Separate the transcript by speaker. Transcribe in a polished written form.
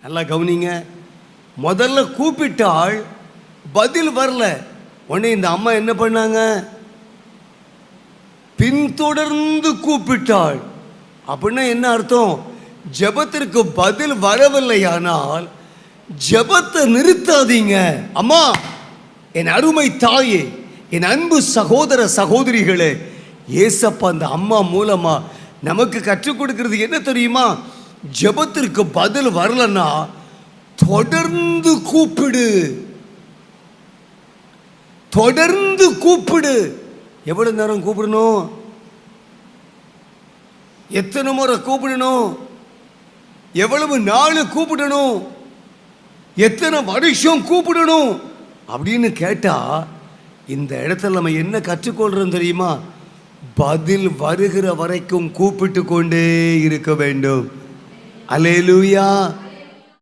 Speaker 1: நல்லா கவனிங்க. முதல்ல கூப்பிட்டாள், பதில் வரல. உடனே இந்த அம்மா என்ன பண்ணாங்க? பின்தொடர்ந்து கூப்பிட்டாள். அப்படின்னா என்ன அர்த்தம்? ஜெபத்திற்கு பதில் வரவில்லையானால் ஜெபத்தை நிறுத்தாதீங்க. அம்மா, என் அருமை தாயே, என் அன்பு சகோதர சகோதரிகளே, ஏசப்பா அந்த அம்மா மூலமா நமக்கு கற்றுக் கொடுக்கிறது என்ன தெரியுமா? ஜெபத்திற்கு பதில் வரலன்னா தொடர்ந்து கூப்பிடு, தொடர்ந்து கூப்பிடு. எவ்வளவு நேரம் கூப்பிடணும்? எத்தனை முறை கூப்பிடணும்? எவ்வளவு நாள் கூப்பிடணும்? எத்தனை வருஷம் கூப்பிடணும் அப்படின்னு கேட்டா இந்த இடத்துல நம்ம என்ன கற்றுக்கொள்றோம் தெரியுமா? பதில் வருகிற வரைக்கும் கூப்பிட்டு கொண்டே இருக்க வேண்டும். அல்லேலூயா.